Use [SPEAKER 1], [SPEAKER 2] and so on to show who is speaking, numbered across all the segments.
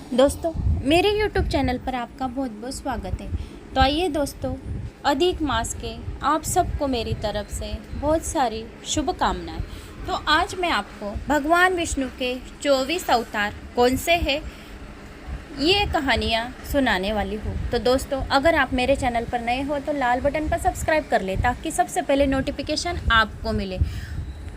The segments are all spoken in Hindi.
[SPEAKER 1] दोस्तों, मेरे YouTube चैनल पर आपका बहुत बहुत स्वागत है। तो आइए दोस्तों, अधिक मास के आप सबको मेरी तरफ से बहुत सारी शुभकामनाएं। तो आज मैं आपको भगवान विष्णु के 24 अवतार कौन से हैं ये कहानियाँ सुनाने वाली हूँ। तो दोस्तों, अगर आप मेरे चैनल पर नए हो तो लाल बटन पर सब्सक्राइब कर ले ताकि सबसे पहले नोटिफिकेशन आपको मिले।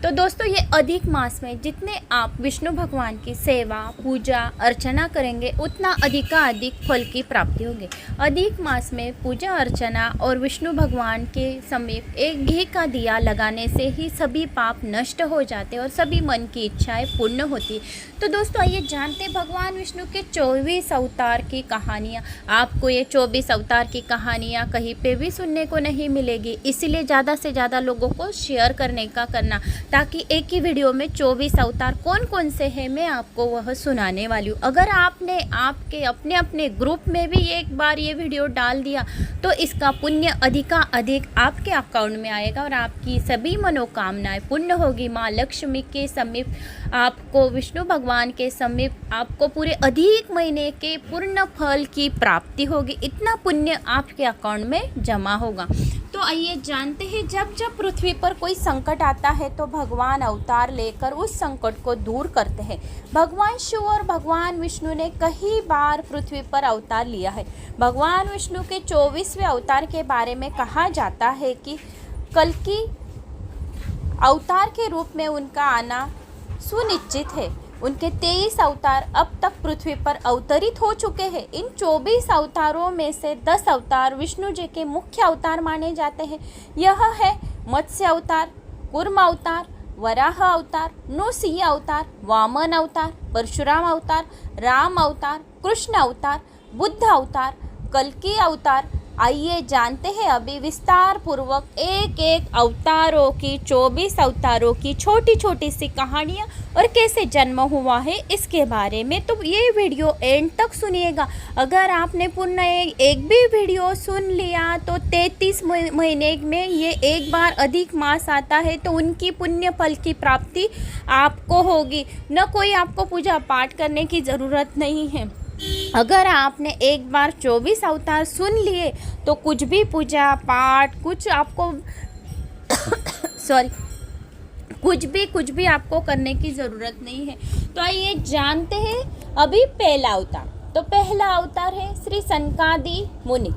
[SPEAKER 1] तो दोस्तों, ये अधिक मास में जितने आप विष्णु भगवान की सेवा पूजा अर्चना करेंगे उतना अधिकाधिक फल की प्राप्ति होगी। अधिक मास में पूजा अर्चना और विष्णु भगवान के समीप एक घी का दिया लगाने से ही सभी पाप नष्ट हो जाते और सभी मन की इच्छाएं पूर्ण होती। तो दोस्तों, आइए जानते हैं भगवान विष्णु के 24 अवतार की कहानियाँ। आपको ये 24 अवतार की कहानियाँ कहीं पे भी सुनने को नहीं मिलेगी, इसीलिए ज़्यादा से ज़्यादा लोगों को शेयर करने का करना, ताकि एक ही वीडियो में 24 अवतार कौन कौन से हैं मैं आपको वह सुनाने वाली हूँ। अगर आपने आपके अपने अपने ग्रुप में भी एक बार ये वीडियो डाल दिया तो इसका पुण्य अधिक आपके अकाउंट में आएगा और आपकी सभी मनोकामनाएं पूर्ण होगी। माँ लक्ष्मी के समीप आपको, विष्णु भगवान के समीप आपको पूरे अधिक महीने के पूर्ण फल की प्राप्ति होगी। इतना पुण्य आपके अकाउंट में जमा होगा। तो आइए जानते हैं, जब जब पृथ्वी पर कोई संकट आता है तो भगवान अवतार लेकर उस संकट को दूर करते हैं। भगवान शिव और भगवान विष्णु ने कई बार पृथ्वी पर अवतार लिया है। भगवान विष्णु के 24वें अवतार के बारे में कहा जाता है कि कल्कि अवतार के रूप में उनका आना सुनिश्चित है। उनके 23 अवतार अब तक पृथ्वी पर अवतरित हो चुके हैं। इन 24 अवतारों में से 10 अवतार विष्णु जी के मुख्य अवतार माने जाते हैं। यह है मत्स्य अवतार, कूर्म अवतार, वराह अवतार, नृसिंह अवतार, वामन अवतार, परशुराम अवतार, राम अवतार, कृष्ण अवतार, बुद्ध अवतार, कल्कि अवतार। आइए जानते हैं अभी विस्तार पूर्वक एक एक अवतारों की, 24 अवतारों की छोटी छोटी सी कहानियाँ और कैसे जन्म हुआ है इसके बारे में। तो ये वीडियो एंड तक सुनिएगा। अगर आपने पूर्ण एक भी वीडियो सुन लिया तो 33 महीने में ये एक बार अधिक मास आता है तो उनकी पुण्य फल की प्राप्ति आपको होगी। न कोई आपको पूजा पाठ करने की ज़रूरत नहीं है। अगर आपने एक बार 24 अवतार सुन लिए तो कुछ भी पूजा पाठ कुछ आपको कुछ भी आपको करने की ज़रूरत नहीं है। तो आइए जानते हैं अभी पहला अवतार। तो पहला अवतार है श्री सनकादि मुनि।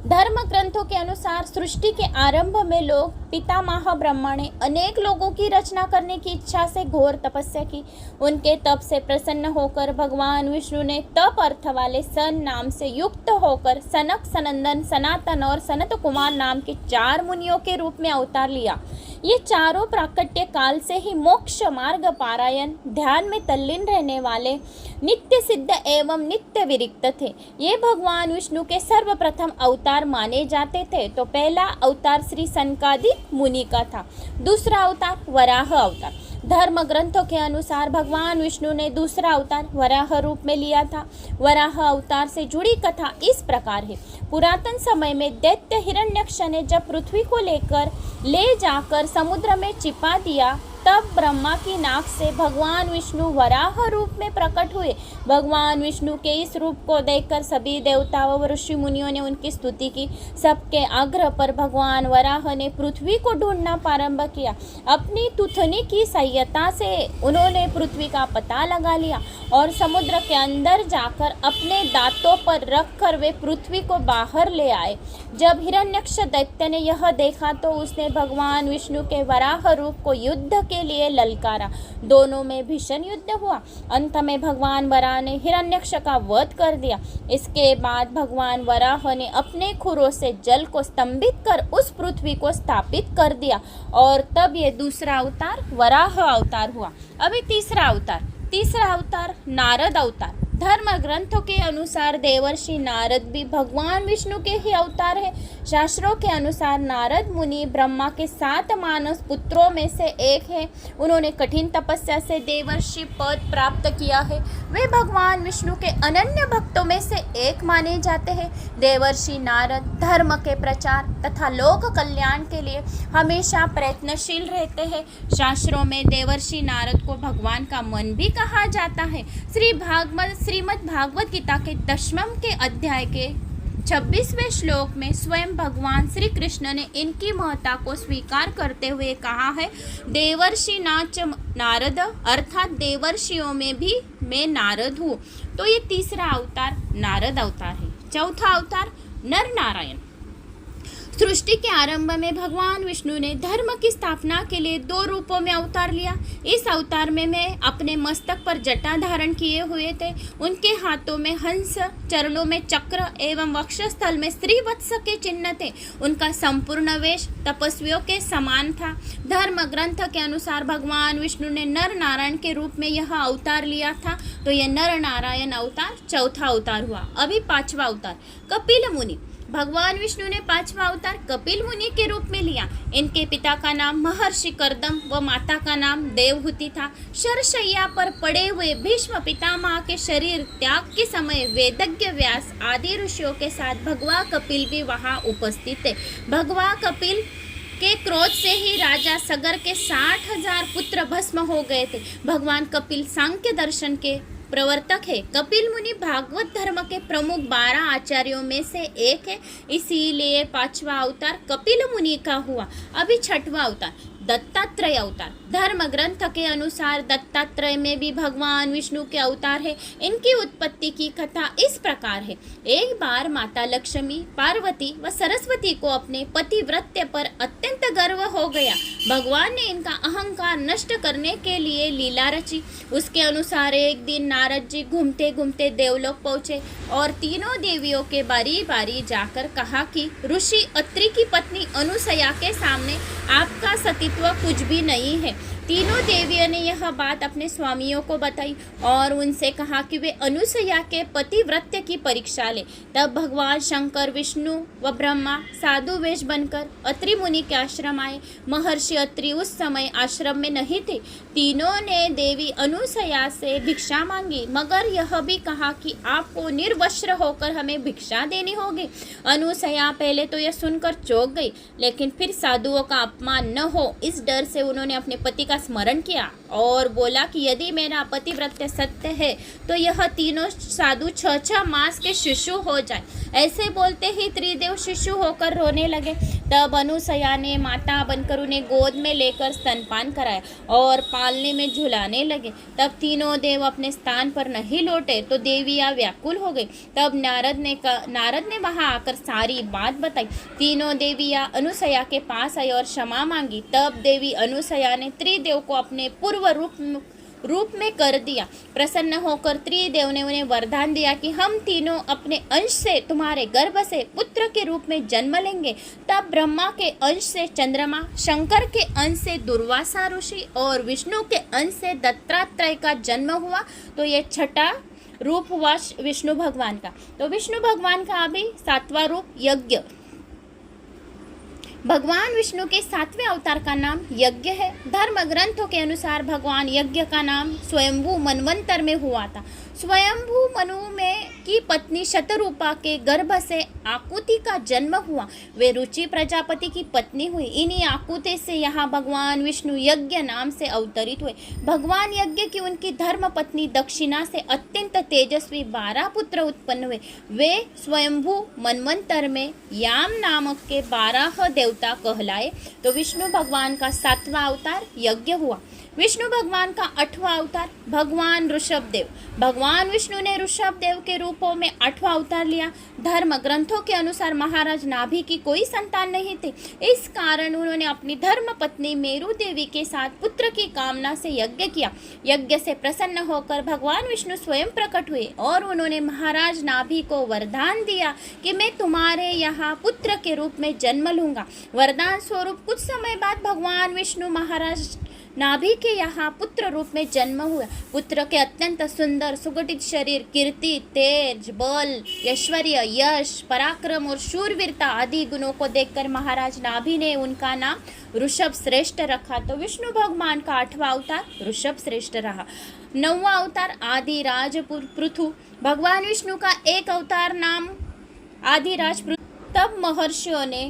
[SPEAKER 1] धर्म ग्रंथों के अनुसार सृष्टि के आरंभ में लोग पितामह ब्रह्मा ने अनेक लोगों की रचना करने की इच्छा से घोर तपस्या की। उनके तप से प्रसन्न होकर भगवान विष्णु ने तप अर्थ वाले सन नाम से युक्त होकर सनक, सनंदन, सनातन और सनत कुमार नाम के 4 मुनियों के रूप में अवतार लिया। ये चारों प्राकट्य काल से ही मोक्ष मार्ग पारायण ध्यान में तल्लीन रहने वाले नित्य सिद्ध एवं नित्य विरक्त थे। ये भगवान विष्णु के सर्वप्रथम अवतार माने जाते थे। तो पहला अवतार श्री सनकादि मुनि का था। दूसरा अवतार वराह अवतार। धर्म ग्रंथों के अनुसार भगवान विष्णु ने दूसरा अवतार वराह रूप में लिया था। वराह अवतार से जुड़ी कथा इस प्रकार है। पुरातन समय में दैत्य हिरण्यक्ष ने जब पृथ्वी को ले जाकर समुद्र में छिपा दिया, तब ब्रह्मा की नाक से भगवान विष्णु वराह रूप में प्रकट हुए। भगवान विष्णु के इस रूप को देखकर सभी देवताओं व ऋषि मुनियों ने उनकी स्तुति की। सबके आग्रह पर भगवान वराह ने पृथ्वी को ढूंढना प्रारंभ किया। अपनी तुथनी की सहायता से उन्होंने पृथ्वी का पता लगा लिया और समुद्र के अंदर जाकर अपने दांतों पर रखकर वे पृथ्वी को बाहर ले आए। जब हिरण्यक्ष दैत्य ने यह देखा तो उसने भगवान विष्णु के वराह रूप को युद्ध के लिए ललकारा। दोनों में भीषण युद्ध हुआ। अंत में भगवान वराह ने हिरण्यक्ष का वध कर दिया। इसके बाद भगवान वराह ने अपने खुरों से जल को स्तंभित कर उस पृथ्वी को स्थापित कर दिया और तब ये दूसरा अवतार वराह अवतार हुआ। अभी तीसरा अवतार नारद अवतार। धर्म ग्रंथों के अनुसार देवर्षि नारद भी भगवान विष्णु के ही अवतार है। शास्त्रों के अनुसार नारद मुनि ब्रह्मा के 7 मानस पुत्रों में से एक है। उन्होंने कठिन तपस्या से देवर्षि पद प्राप्त किया है। वे भगवान विष्णु के अनन्य भक्तों में से एक माने जाते हैं। देवर्षि नारद धर्म के प्रचार तथा लोक कल्याण के लिए हमेशा प्रयत्नशील रहते हैं। शास्त्रों में देवर्षि नारद को भगवान का मन भी कहा जाता है। श्रीमद् भागवत गीता के 10वें के अध्याय के 26वें श्लोक में स्वयं भगवान श्री कृष्ण ने इनकी महत्ता को स्वीकार करते हुए कहा है, देवर्षि नाच नारद, अर्थात देवर्षियों में भी मैं नारद हूँ। तो ये तीसरा अवतार नारद अवतार है। चौथा अवतार नर नारायण। सृष्टि के आरंभ में भगवान विष्णु ने धर्म की स्थापना के लिए 2 रूपों में अवतार लिया। इस अवतार में मैं अपने मस्तक पर जटा धारण किए हुए थे। उनके हाथों में हंस, चरणों में चक्र एवं वक्षस्थल में श्रीवत्स के चिन्ह थे। उनका संपूर्ण वेश तपस्वियों के समान था। धर्म ग्रंथ के अनुसार भगवान विष्णु ने नर नारायण के रूप में यह अवतार लिया था। तो यह नर नारायण अवतार चौथा अवतार हुआ। अभी 5वां अवतार कपिल मुनि। भगवान विष्णु ने 5वां अवतार कपिल मुनि के रूप में लिया। इनके पिता का नाम महर्षि कर्दम व माता का नाम देवहूति था। शरशैया पर पड़े हुए भीष्म पितामह के शरीर त्याग के समय वेदज्ञ व्यास आदि ऋषियों के साथ भगवान कपिल भी वहां उपस्थित थे। भगवान कपिल के क्रोध से ही राजा सगर के 60,000 पुत्र भस्म हो गए थे। भगवान कपिल सांख्य दर्शन के प्रवर्तक है। कपिल मुनि भागवत धर्म के प्रमुख 12 आचार्यों में से एक है, इसीलिए 5वां अवतार कपिल मुनि का हुआ। अभी 6वां अवतार दत्तात्रेय अवतार। धर्म ग्रंथ के अनुसार दत्तात्रेय में भी भगवान विष्णु के अवतार है। इनकी उत्पत्ति की कथा इस प्रकार है। एक बार माता लक्ष्मी, पार्वती व सरस्वती को अपने पतिव्रत्य पर अत्यंत गर्व हो गया। भगवान ने इनका अहंकार नष्ट करने के लिए लीला रची। उसके अनुसार एक दिन नारद जी घूमते घूमते देवलोक पहुँचे और तीनों देवियों के बारी बारी जाकर कहा कि ऋषि अत्रि की पत्नी अनुसया के सामने आपका सती कुछ भी नहीं है। तीनों देवियों ने यह बात अपने स्वामियों को बताई और उनसे कहा कि वे अनुसया के पतिव्रत्य की परीक्षा ले। तब भगवान शंकर, विष्णु व ब्रह्मा साधु वेश बनकर अत्रि मुनि के आश्रम आए। महर्षि अत्रि उस समय आश्रम में नहीं थे। तीनों ने देवी अनुसया से भिक्षा मांगी, मगर यह भी कहा कि आपको निर्वस्त्र होकर हमें भिक्षा देनी होगी। अनुसया पहले तो यह सुनकर चौंक गई, लेकिन फिर साधुओं का अपमान न हो इस डर से उन्होंने अपने पति का स्मरण किया और बोला कि यदि मेरा पतिव्रत्य सत्य है तो यह तीनों साधु 6 मास के शिशु हो जाए। ऐसे बोलते ही त्रिदेव शिशु होकर रोने लगे। तब अनुसया ने माता बनकर उन्हें गोद में लेकर स्तनपान कराया और पालने में झुलाने लगे। तब तीनों देव अपने स्थान पर नहीं लौटे तो देवियां व्याकुल हो गई। तब नारद ने वहां आकर सारी बात बताई। तीनों देवियां अनुसया के पास आई और क्षमा मांगी। तब देवी अनुसया ने त्रिदेव को अपने पूर्व रूप में कर दिया। प्रसन्न होकर त्रिदेव ने उन्हें वरदान दिया कि हम तीनों अपने अंश से तुम्हारे गर्भ से पुत्र के रूप में जन्म लेंगे। तब ब्रह्मा के अंश से चंद्रमा, शंकर के अंश से दुर्वासा ऋषि और विष्णु के अंश से दत्तात्रेय का जन्म हुआ। तो ये 6ठा रूप हुआ विष्णु भगवान का। तो विष्णु भगवान का अभी 7वां रूप यज्ञ। भगवान विष्णु के 7वें अवतार का नाम यज्ञ है। धर्म ग्रंथों के अनुसार भगवान यज्ञ का नाम स्वयंभू मनवंतर में हुआ था। स्वयंभू मनु में की पत्नी शतरूपा के गर्भ से आकुति का जन्म हुआ। वे रुचि प्रजापति की पत्नी हुई। इन्हीं आकुति से यहाँ भगवान विष्णु यज्ञ नाम से अवतरित हुए। भगवान यज्ञ की उनकी धर्म पत्नी दक्षिणा से अत्यंत तेजस्वी 12 पुत्र उत्पन्न हुए। वे स्वयंभू मनवंतर में याम नामक के 12 देवता कहलाए। तो विष्णु भगवान का 7वां अवतार यज्ञ हुआ। विष्णु भगवान का 8वां अवतार भगवान ऋषभदेव। भगवान विष्णु ने ऋषभदेव के रूपों में 8वां अवतार लिया। धर्म ग्रंथों के अनुसार महाराज नाभि की कोई संतान नहीं थी। इस कारण उन्होंने अपनी धर्म पत्नी मेरु देवी के साथ पुत्र की कामना से यज्ञ किया। यज्ञ से प्रसन्न होकर भगवान विष्णु स्वयं प्रकट हुए और उन्होंने महाराज नाभि को वरदान दिया कि मैं तुम्हारे यहाँ पुत्र के रूप में जन्म लूंगा। वरदान स्वरूप कुछ समय बाद भगवान विष्णु महाराज नाभि के यहाँ पुत्र रूप में जन्म हुआ। पुत्र के अत्यंत सुंदर सुगठित शरीर, कीर्ति, तेज, बल, ऐश्वर्य, यश, पराक्रम और शूरवीरता आदि गुणों को देखकर महाराज नाभि ने उनका नाम ऋषभ श्रेष्ठ रखा। तो विष्णु भगवान का 8वां अवतार ऋषभ श्रेष्ठ रहा। 9वां अवतार आदिराज पृथु। भगवान विष्णु का एक अवतार नाम आदिराज पृथु। तब महर्षियों ने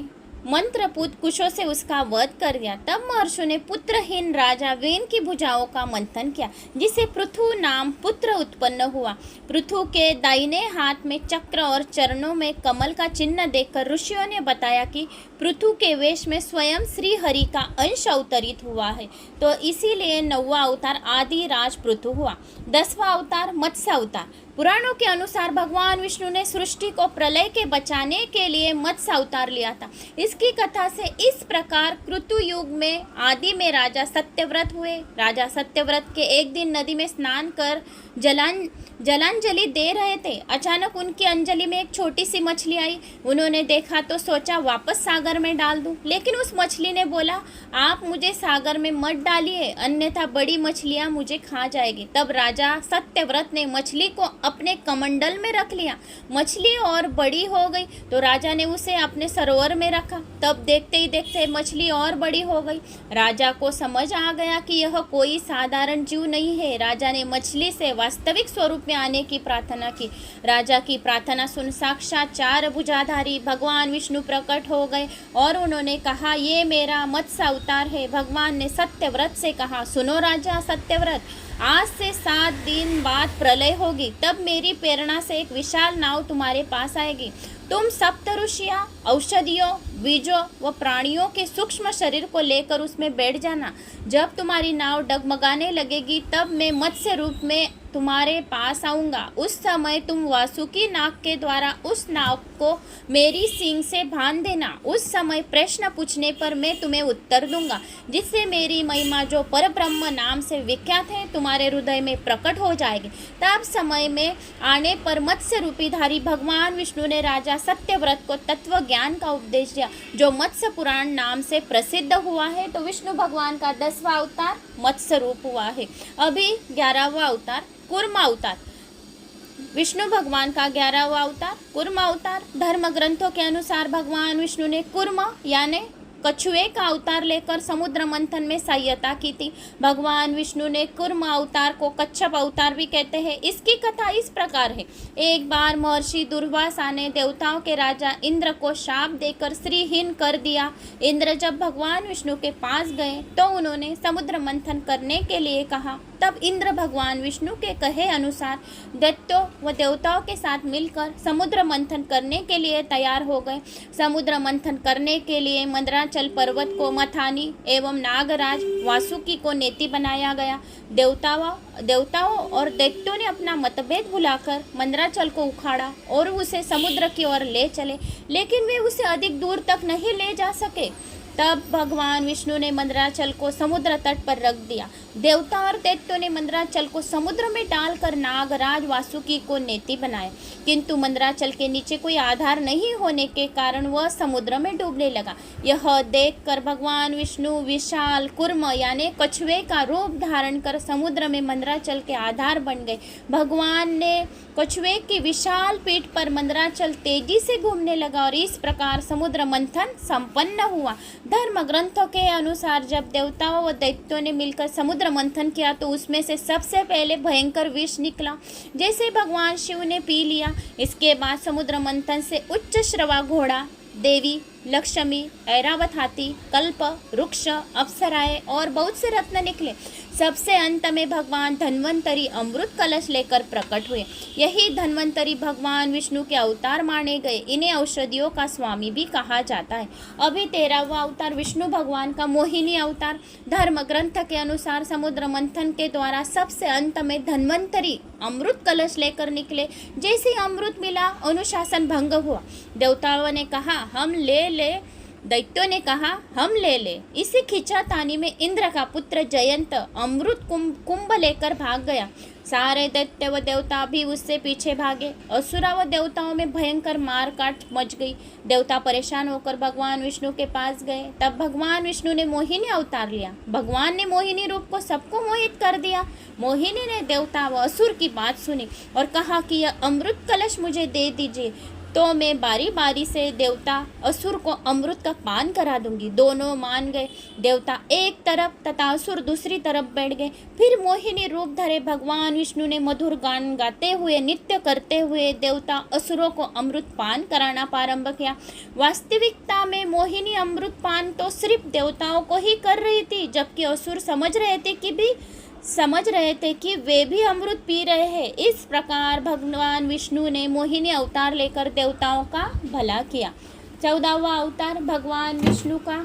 [SPEAKER 1] मंत्रपूत कुशों से उसका वध कर दिया। तब महर्षियों ने पुत्रहीन राजा वेन की भुजाओं का मंथन किया, जिसे पृथु नाम पुत्र उत्पन्न हुआ। पृथु के दाहिने हाथ में चक्र और चरणों में कमल का चिन्ह देखकर ऋषियों ने बताया कि पृथु के वेश में स्वयं श्री हरि का अंश अवतरित हुआ है, तो इसीलिए 9वां अवतार आदिराज पृथु हुआ। 10वां अवतार मत्स्य अवतार। पुराणों के अनुसार भगवान विष्णु ने सृष्टि को प्रलय के बचाने के लिए मत्स्य अवतार लिया था। इसकी कथा से इस प्रकार कृतु युग में आदि में राजा सत्यव्रत हुए। राजा सत्यव्रत के एक दिन नदी में स्नान कर जलांजलि दे रहे थे। अचानक उनकी अंजलि में एक छोटी सी मछली आई। उन्होंने देखा तो सोचा वापस सागर में डाल दूं, लेकिन उस मछली ने बोला, आप मुझे सागर में मत डालिए, अन्यथा बड़ी मछलियां मुझे खा जाएगी। तब राजा सत्यव्रत ने मछली को अपने कमंडल में रख लिया। मछली और बड़ी हो गई तो राजा ने उसे अपने सरोवर में रखा। तब देखते ही देखते मछली और बड़ी हो गई। राजा को समझ आ गया कि यह कोई साधारण जीव नहीं है। राजा ने मछली से वास्तविक स्वरूप में आने की प्रार्थना की। राजा की प्रार्थना सुन साक्षात 4 भुजाधारी भगवान विष्णु प्रकट हो गए और उन्होंने कहा, ये मेरा मत्स्य अवतार है। भगवान ने सत्यव्रत से कहा, सुनो राजा सत्यव्रत, आज से 7 दिन बाद प्रलय होगी। तब मेरी प्रेरणा से एक विशाल नाव तुम्हारे पास आएगी। तुम सप्त ऋषियाँ, औषधियों, बीजों व प्राणियों के सूक्ष्म शरीर को लेकर उसमें बैठ जाना। जब तुम्हारी नाव डगमगाने लगेगी तब मैं मत्स्य रूप में तुम्हारे पास आऊँगा। उस समय तुम वासुकी नाग के द्वारा उस नाव को मेरी सींग से बांध देना। उस समय प्रश्न पूछने पर मैं तुम्हें उत्तर दूंगा, जिससे मेरी महिमा जो परब्रह्म नाम से विख्यात है तुम्हारे हृदय में प्रकट हो जाएगी। तब समय में आने पर मत्स्य रूपीधारी भगवान विष्णु ने राजा सत्यव्रत को तत्व ज्ञान का उपदेश दिया, जो मत्स्य पुराण नाम से प्रसिद्ध हुआ है। तो विष्णु भगवान का 10वां अवतार मत्स्य रूप हुआ है। अभी 11वां अवतार कूर्म अवतार। विष्णु भगवान का 11वां अवतार कूर्म अवतार। धर्म ग्रंथों के अनुसार भगवान विष्णु ने कूर्म यानी कछुए का अवतार लेकर समुद्र मंथन में सहायता की थी। भगवान विष्णु ने कूर्म अवतार को कच्छप अवतार भी कहते हैं। इसकी कथा इस प्रकार है। एक बार महर्षि दुर्वासा ने देवताओं के राजा इंद्र को शाप देकर श्रीहीन कर दिया। इंद्र जब भगवान विष्णु के पास गए तो उन्होंने समुद्र मंथन करने के लिए कहा। तब इंद्र भगवान विष्णु के कहे अनुसार दैत्यों व देवताओं के साथ मिलकर समुद्र मंथन करने के लिए तैयार हो गए। समुद्र मंथन करने के लिए मंदराचल पर्वत को मथानी एवं नागराज वासुकी को नेति बनाया गया। देवताओं और दैत्यों ने अपना मतभेद भुलाकर मंदराचल को उखाड़ा और उसे समुद्र की ओर ले चले, लेकिन वे उसे अधिक दूर तक नहीं ले जा सके। तब भगवान विष्णु ने मंदराचल को समुद्र तट पर रख दिया। देवता और दैत्यों ने मंदराचल को समुद्र में डालकर नागराज वासुकी को नेति बनाया, किंतु मंदराचल के नीचे कोई आधार नहीं होने के कारण वह समुद्र में डूबने लगा। यह देखकर भगवान विष्णु विशाल कूर्म यानी कछुए का रूप धारण कर समुद्र में मंदराचल के आधार बन गए। भगवान ने कछुए की विशाल पीठ पर मंदराचल तेजी से घूमने लगा और इस प्रकार समुद्र मंथन संपन्न हुआ। धर्म ग्रंथों के अनुसार जब देवताओं व दैत्यों ने मिलकर समुद्र मंथन किया तो उसमें से सबसे पहले भयंकर विष निकला, जैसे भगवान शिव ने पी लिया। इसके बाद समुद्र मंथन से उच्च श्रवा घोड़ा, देवी लक्ष्मी, ऐरावत हाथी, कल्प वृक्ष, अप्सराएं और बहुत से रत्न निकले। सबसे अंत में भगवान धन्वंतरी अमृत कलश लेकर प्रकट हुए। यही धन्वंतरी भगवान विष्णु के अवतार माने गए। इन्हें औषधियों का स्वामी भी कहा जाता है। अभी 13वां अवतार विष्णु भगवान का मोहिनी अवतार। धर्म ग्रंथ के अनुसार समुद्र मंथन के द्वारा सबसे अंत में धन्वंतरी अमृत कलश लेकर निकले। जैसे ही अमृत मिला अनुशासन भंग हुआ। देवताओं ने कहा हम ले दैत्यों ने कहा हम ले ले। इसी खींचातानी में इंद्र का पुत्र जयंत अमृत कुंभ लेकर भाग गया। सारे दैत्य व देवता भी उससे पीछे भागे। असुरा व देवताओं में भयंकर मार काट मच गई। देवता परेशान होकर भगवान विष्णु के पास गए। तब भगवान विष्णु ने मोहिनी अवतार लिया। भगवान ने मोहिनी रूप को सबको मोहित कर दिया। मोहिनी ने देवता व असुर की बात सुनी और कहा कि यह अमृत कलश मुझे दे दीजिए, तो मैं बारी बारी से देवता असुर को अमृत का पान करा दूंगी। दोनों मान गए। देवता एक तरफ तथा असुर दूसरी तरफ बैठ गए। फिर मोहिनी रूप धरे भगवान विष्णु ने मधुर गान गाते हुए, नृत्य करते हुए देवता असुरों को अमृत पान कराना प्रारंभ किया। वास्तविकता में मोहिनी अमृत पान तो सिर्फ देवताओं को ही कर रही थी, जबकि असुर समझ रहे थे कि वे भी अमृत पी रहे हैं। इस प्रकार भगवान विष्णु ने मोहिनी अवतार लेकर देवताओं का भला किया। 14वां अवतार भगवान विष्णु का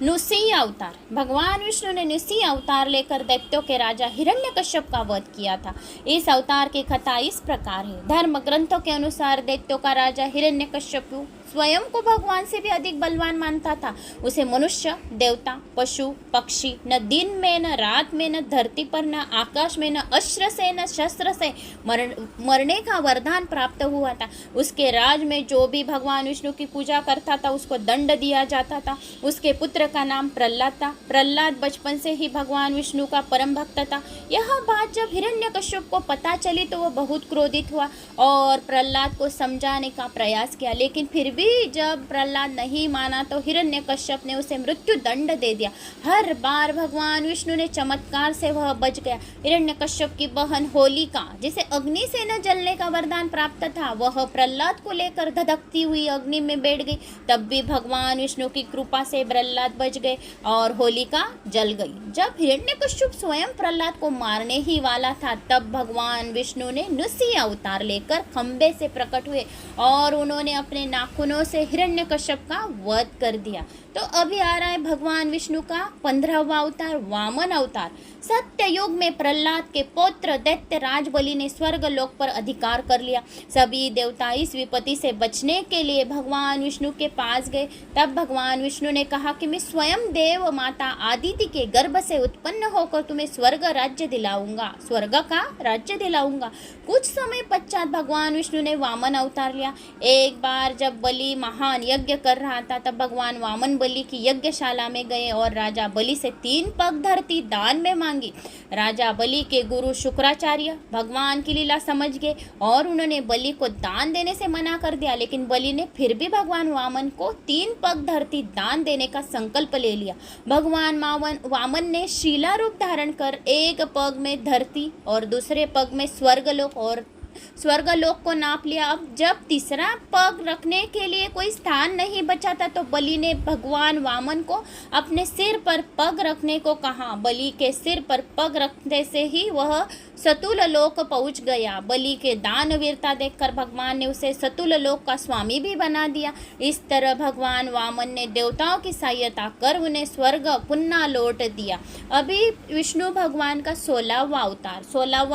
[SPEAKER 1] नृसिंह अवतार। भगवान विष्णु ने नृसिंह अवतार लेकर दैत्यों के राजा हिरण्यकश्यप का वध किया था। इस अवतार की कथा इस प्रकार है। धर्म ग्रंथों के अनुसार दैत्यों का राजा हिरण्यकश्यप स्वयं को भगवान से भी अधिक बलवान मानता था। उसे मनुष्य, देवता, पशु, पक्षी, न दिन में न रात में, न धरती पर न आकाश में, न अस्त्र से न शस्त्र से मरने का वरदान प्राप्त हुआ था। उसके राज में जो भी भगवान विष्णु की पूजा करता था उसको दंड दिया जाता था। उसके पुत्र का नाम प्रहलाद था। प्रहलाद बचपन से ही भगवान विष्णु का परम भक्त था। यह बात जब हिरण्यकश्यप को पता चली तो वह बहुत क्रोधित हुआ और प्रहलाद को समझाने का प्रयास किया, लेकिन फिर भी जब प्रहलाद नहीं माना तो हिरण्यकश्यप ने उसे मृत्यु दंड दे दिया। हर बार भगवान विष्णु ने चमत्कार से वह बच गया। हिरण्यकश्यप की बहन होलिका, जिसे अग्नि से न जलने का वरदान प्राप्त था, वह प्रहलाद को लेकर धधकती हुई अग्नि में बैठ गई। तब भी भगवान विष्णु की कृपा से प्रहलाद बच गए और होलिका जल गई। जब हिरण्यकश्यप स्वयं प्रहलाद को मारने ही वाला था, तब भगवान विष्णु ने नृसिंह अवतार लेकर खंबे से प्रकट हुए और उन्होंने अपने नाखूनों से हिरण्यकश्यप का वध कर दिया। तो अभी आ रहा है भगवान विष्णु का 15वां अवतार वामन अवतार। सत्य युग में प्रहलाद के पौत्र दैत्य राज बलि ने स्वर्ग लोक पर अधिकार कर लिया। सभी देवता इस विपत्ति से बचने के लिए भगवान विष्णु के पास गए। तब भगवान विष्णु ने कहा कि मैं स्वयं देव माता आदिति के गर्भ से उत्पन्न होकर तुम्हें स्वर्ग का राज्य दिलाऊंगा। कुछ समय पश्चात भगवान विष्णु ने वामन अवतार लिया। एक बार जब बलि महान यज्ञ कर रहा था, तब भगवान वामन बलि की यज्ञशाला में गए और राजा बलि से 3 पग धरती दान में मांगी। राजा बलि के गुरु शुक्राचार्य भगवान की लीला समझ गए और उन्होंने बलि को दान देने से मना कर दिया, लेकिन बलि ने फिर भी भगवान वामन को 3 पग धरती दान देने का संकल्प ले लिया। भगवान वामन ने शीला रूप धारण कर एक पग में धरती और दूसरे पग में स्वर्गलोक को नाप लिया। अब जब तीसरा पग रखने के लिए कोई स्थान नहीं बचा था, तो बलि ने भगवान वामन को अपने सिर पर पग रखने को कहा। बलि के सिर पर पग रखने से ही वह सतुल लोक पहुंच गया। बलि के दानवीरता देखकर भगवान ने उसे सतुल लोक का स्वामी भी बना दिया। इस तरह भगवान वामन ने देवताओं की सहायता कर उन्हें स्वर्ग पुनः लौट दिया। अभी विष्णु भगवान का 16वां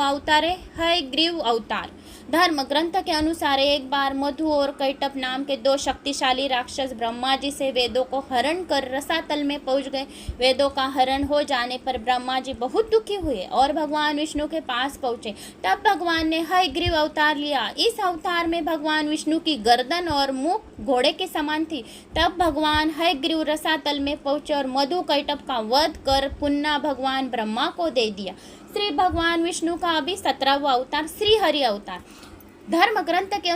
[SPEAKER 1] अवतार है हयग्रीव अवतार। धर्म ग्रंथ के अनुसार एक बार मधु और कैटभ नाम के 2 शक्तिशाली राक्षस ब्रह्मा जी से वेदों को हरण कर रसातल में पहुंच गए। वेदों का हरण हो जाने पर ब्रह्मा जी बहुत दुखी हुए और भगवान विष्णु के पास पहुंचे। तब भगवान ने हयग्रीव अवतार लिया। इस अवतार में भगवान विष्णु की गर्दन और मुख घोड़े के समान थी। तब भगवान हयग्रीव रसातल में पहुंचे और मधु कैटभ का वध कर पुनः भगवान ब्रह्मा को दे दिया। श्री भगवान विष्णु का अभी 17वां अवतार श्री हरि अवतार। धर्म ग्रंथ के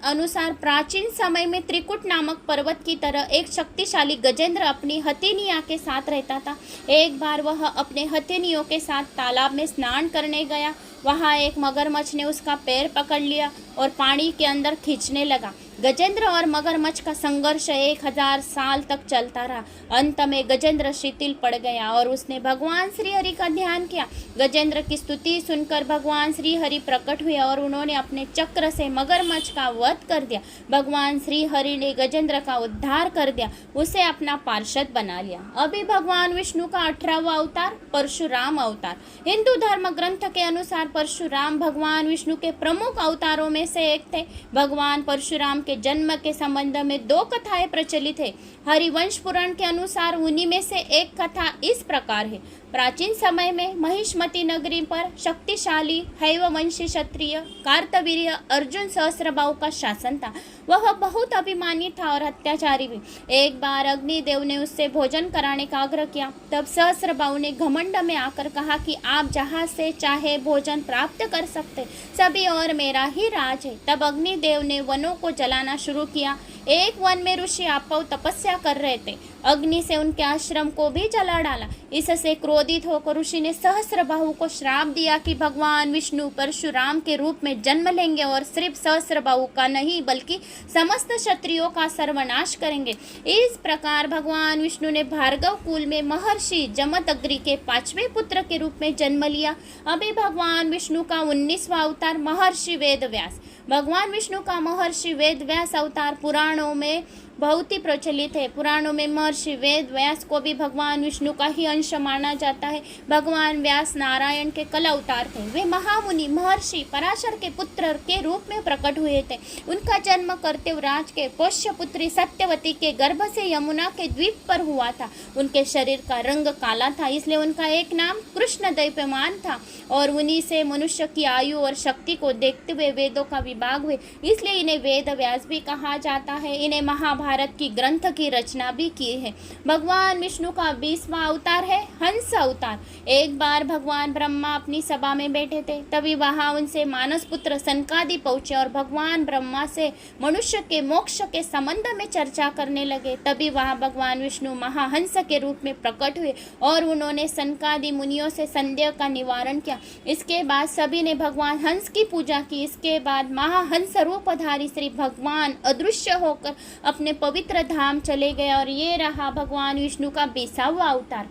[SPEAKER 1] अनुसार प्राचीन समय में त्रिकुट नामक पर्वत की तरह एक शक्तिशाली गजेंद्र अपनी हथिनिया के साथ रहता था। एक बार वह अपने हथिनियों के साथ तालाब में स्नान करने गया। वहाँ एक मगरमच्छ ने उसका पैर पकड़ लिया और पानी के अंदर खींचने लगा। गजेंद्र और मगरमच्छ का संघर्ष 1000 साल तक चलता रहा। अंत में गजेंद्र शिथिल पड़ गया और उसने भगवान श्री हरि का ध्यान किया। गजेंद्र की स्तुति सुनकर भगवान श्री हरि प्रकट हुए और उन्होंने अपने चक्र से मगरमच्छ का वध कर दिया। भगवान श्री हरि ने गजेंद्र का उद्धार कर दिया, उसे अपना पार्षद बना लिया। अभी भगवान विष्णु का 18वां अवतार परशुराम अवतार। हिंदू धर्म ग्रंथ के अनुसार परशुराम भगवान विष्णु के प्रमुख अवतारों में से एक थे। भगवान परशुराम के जन्म के संबंध में 2 कथाएं प्रचलित है। हरिवंश पुराण के अनुसार उन्हीं में से एक कथा इस प्रकार है। प्राचीन समय में महिष्मती नगरी पर शक्तिशाली हैववंशी क्षत्रिय कार्तवीर्य अर्जुन सहस्त्रबाहु का शासन था। वह बहुत अभिमानी था और अत्याचारी भी। एक बार अग्निदेव ने उससे भोजन कराने का आग्रह किया। तब सहस्त्रबाहु ने घमंड में आकर कहा कि आप जहाँ से चाहे भोजन प्राप्त कर सकते, सभी और मेरा ही राज है। तब अग्निदेव ने वनों को जलाना शुरू किया। एक वन में ऋषि आपव तपस्या कर रहे थे। अग्नि से उनके आश्रम को भी जला डाला। इससे क्रोधित होकर ऋषि ने सहस्त्रबाहु को श्राप दिया कि भगवान विष्णु परशुराम के रूप में जन्म लेंगे और सिर्फ सहस्त्रबाहु का नहीं बल्कि समस्त क्षत्रियों का सर्वनाश करेंगे। इस प्रकार भगवान विष्णु ने भार्गव कुल में महर्षि जमदग्नि के 5वें पुत्र के रूप में जन्म लिया। अभी भगवान विष्णु का 19वां अवतार महर्षि वेदव्यास। भगवान विष्णु का महर्षि वेदव्यास अवतार पुराणों में बहुत ही प्रचलित है। पुराणों में महर्षि वेद व्यास को भी भगवान विष्णु का ही अंश माना जाता है। भगवान व्यास नारायण के कल अवतार थे। वे महामुनि महर्षि पराशर के पुत्र के रूप में प्रकट हुए थे। उनका जन्म कर्तव्यराज के पोष्य पुत्री सत्यवती के गर्भ से यमुना के द्वीप पर हुआ था। उनके शरीर का रंग काला था, इसलिए उनका एक नाम कृष्ण दैप्यमान था और उन्हीं से मनुष्य की आयु और शक्ति को देखते हुए वेदों का विभाग हुए, इसलिए इन्हें वेद व्यास भी कहा जाता है। इन्हें महाभारत की ग्रंथ की रचना भी की है। भगवान विष्णु का 20वां अवतार है हंस अवतार। एक बार भगवान ब्रह्मा अपनी सभा में बैठे थे, तभी वहां उनसे मानस पुत्र सनकादि पहुंचे और भगवान ब्रह्मा से मनुष्य के मोक्ष के संबंध में चर्चा करने लगे। तभी वहां भगवान विष्णु महाहंस के रूप में प्रकट हुए और उन्होंने सनकादि मुनियों से संदेह का निवारण किया। इसके बाद सभी ने भगवान हंस की पूजा की। इसके बाद महाहंस रूपधारी श्री भगवान अदृश्य होकर अपने पवित्र धाम चले गए और ये रहा भगवान विष्णु का 20वां अवतार।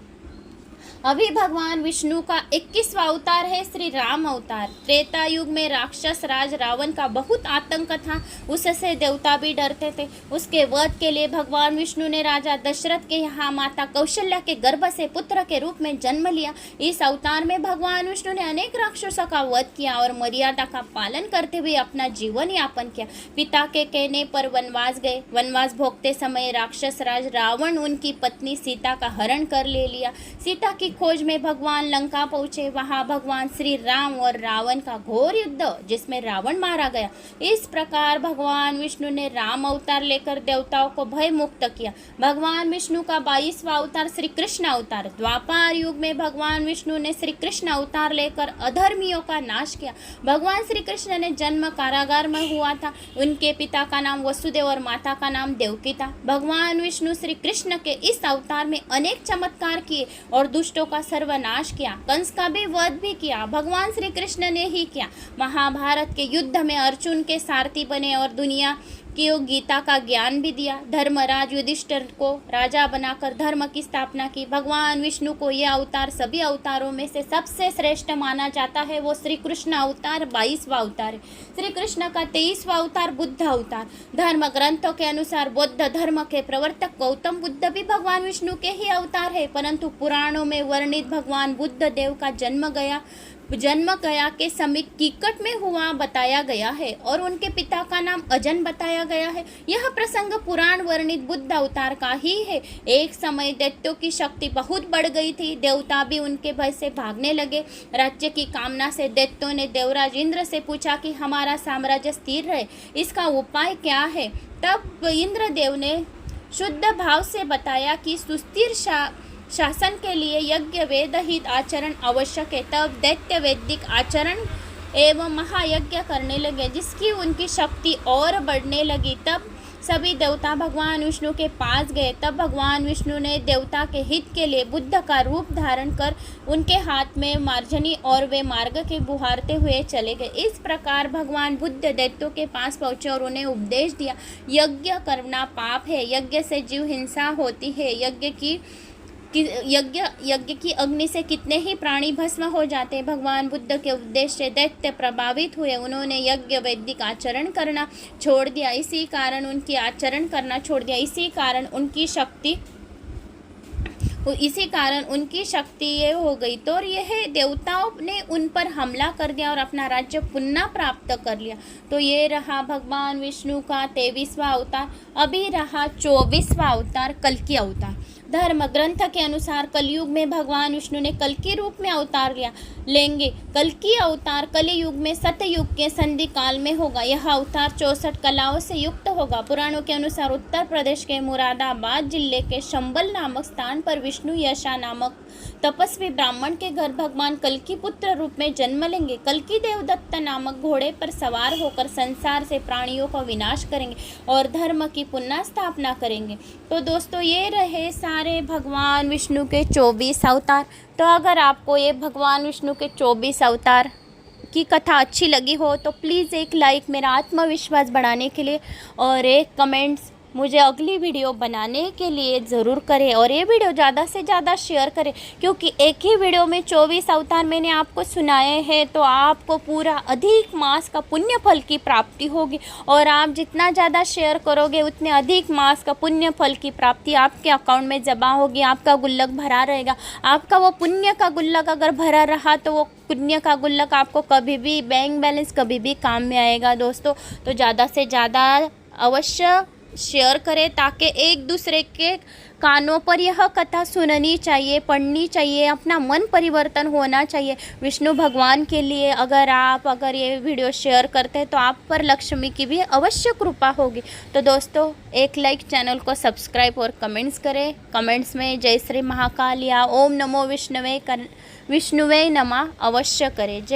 [SPEAKER 1] अभी भगवान विष्णु का 21वां अवतार है श्री राम अवतार। त्रेता युग में राक्षस राज रावण का बहुत आतंक था, उससे देवता भी डरते थे। उसके वध के लिए भगवान विष्णु ने राजा दशरथ के यहाँ माता कौशल्या के गर्भ से पुत्र के रूप में जन्म लिया। इस अवतार में भगवान विष्णु ने अनेक राक्षसों का वध किया और मर्यादा का पालन करते हुए अपना जीवन यापन किया। पिता के कहने पर वनवास गए। वनवास भोगते समय राक्षस राज रावण उनकी पत्नी सीता का हरण कर ले लिया। सीता की खोज में भगवान लंका पहुंचे। वहां भगवान श्री राम और रावण का घोर युद्ध, जिसमें रावण मारा गया। इस प्रकार भगवान विष्णु ने राम अवतार लेकर देवताओं को भय मुक्त किया। भगवान विष्णु का 22वां अवतार श्री कृष्ण अवतार। द्वापर युग में भगवान विष्णु ने श्री कृष्ण अवतार लेकर अधर्मियों का नाश किया। भगवान श्री कृष्ण ने जन्म कारागार में हुआ था। उनके पिता का नाम वसुदेव और माता का नाम देवकी था। भगवान विष्णु श्री कृष्ण के इस अवतार में अनेक चमत्कार किए और दुष्टों का सर्वनाश किया। कंस का भी वध भी किया, भगवान श्री कृष्ण ने ही किया। महाभारत के युद्ध में अर्जुन के सारथी बने और दुनिया की गीता का ज्ञान भी दिया। धर्मराज युधिष्ठिर को राजा बनाकर धर्म की स्थापना की। भगवान विष्णु को यह अवतार सभी अवतारों में से सबसे श्रेष्ठ माना जाता है। वो श्री कृष्ण अवतार 22वां अवतार है। श्री कृष्ण का 23वां अवतार बुद्ध अवतार। धर्म ग्रंथों के अनुसार बौद्ध धर्म के प्रवर्तक गौतम बुद्ध भी भगवान विष्णु के ही अवतार है, परंतु पुराणों में वर्णित भगवान बुद्ध देव का जन्म गया के समय कीकट में हुआ बताया गया है और उनके पिता का नाम अजन बताया गया है। यह प्रसंग पुराण वर्णित बुद्ध अवतार का ही है। एक समय दैत्यों की शक्ति बहुत बढ़ गई थी। देवता भी उनके भय से भागने लगे। राज्य की कामना से दैत्यों ने देवराज इंद्र से पूछा कि हमारा साम्राज्य स्थिर रहे, इसका उपाय क्या है। तब इंद्रदेव ने शुद्ध भाव से बताया कि सुस्थिर शासन के लिए यज्ञ वेद हित आचरण आवश्यक है। तब दैत्य वैदिक आचरण एवं महायज्ञ करने लगे, जिसकी उनकी शक्ति और बढ़ने लगी। तब सभी देवता भगवान विष्णु के पास गए। तब भगवान विष्णु ने देवता के हित के लिए बुद्ध का रूप धारण कर उनके हाथ में मार्जनी और वे मार्ग के बुहारते हुए चले गए। इस प्रकार भगवान बुद्ध दैत्यों के पास पहुंचे और उन्हें उपदेश दिया, यज्ञ करना पाप है, यज्ञ से जीव हिंसा होती है, यज्ञ की अग्नि से कितने ही प्राणी भस्म हो जाते। भगवान बुद्ध के उपदेश से दैत्य प्रभावित हुए। उन्होंने यज्ञ वैदिक आचरण करना छोड़ दिया। इसी कारण उनकी शक्ति ये हो गई। तो यह देवताओं ने उन पर हमला कर दिया और अपना राज्य पुनः प्राप्त कर लिया। तो ये रहा भगवान विष्णु का 23वां अवतार। अभी रहा 24वां अवतार कल्कि अवतार। धर्म ग्रंथ के अनुसार कलयुग में भगवान विष्णु ने कल्कि रूप में अवतार लेंगे। कल्कि अवतार कलयुग में सतयुग के संधि काल में होगा। यह अवतार 64 कलाओं से युक्त होगा। पुराणों के अनुसार उत्तर प्रदेश के मुरादाबाद जिले के शंबल नामक स्थान पर विष्णु यशा नामक तपस्वी ब्राह्मण के घर भगवान कल्कि पुत्र रूप में जन्म लेंगे। कल्कि देवदत्त नामक घोड़े पर सवार होकर संसार से प्राणियों का विनाश करेंगे और धर्म की पुनः स्थापना करेंगे। तो दोस्तों, ये रहे सारे भगवान विष्णु के 24 अवतार। तो अगर आपको ये भगवान विष्णु के 24 अवतार की कथा अच्छी लगी हो तो प्लीज़ एक लाइक मेरा आत्मविश्वास बढ़ाने के लिए और एक कमेंट्स मुझे अगली वीडियो बनाने के लिए ज़रूर करें और ये वीडियो ज़्यादा से ज़्यादा शेयर करें, क्योंकि एक ही वीडियो में 24 अवतार मैंने आपको सुनाए हैं तो आपको पूरा अधिक मास का पुण्य फल की प्राप्ति होगी और आप जितना ज़्यादा शेयर करोगे उतने अधिक मास का पुण्य फल की प्राप्ति आपके अकाउंट में जमा होगी। आपका गुल्लक भरा रहेगा। आपका वो पुण्य का गुल्लक अगर भरा रहा तो वो पुण्य का गुल्लक आपको कभी भी बैंक बैलेंस कभी भी काम में आएगा दोस्तों। तो ज़्यादा से ज़्यादा अवश्य शेयर करें ताकि एक दूसरे के कानों पर यह कथा सुननी चाहिए, पढ़नी चाहिए, अपना मन परिवर्तन होना चाहिए विष्णु भगवान के लिए। अगर ये वीडियो शेयर करते हैं तो आप पर लक्ष्मी की भी अवश्य कृपा होगी। तो दोस्तों, एक लाइक, चैनल को सब्सक्राइब और कमेंट्स करें। कमेंट्स में जय श्री महाकाल या ओम नमो विष्णुवे नमः अवश्य करें। जय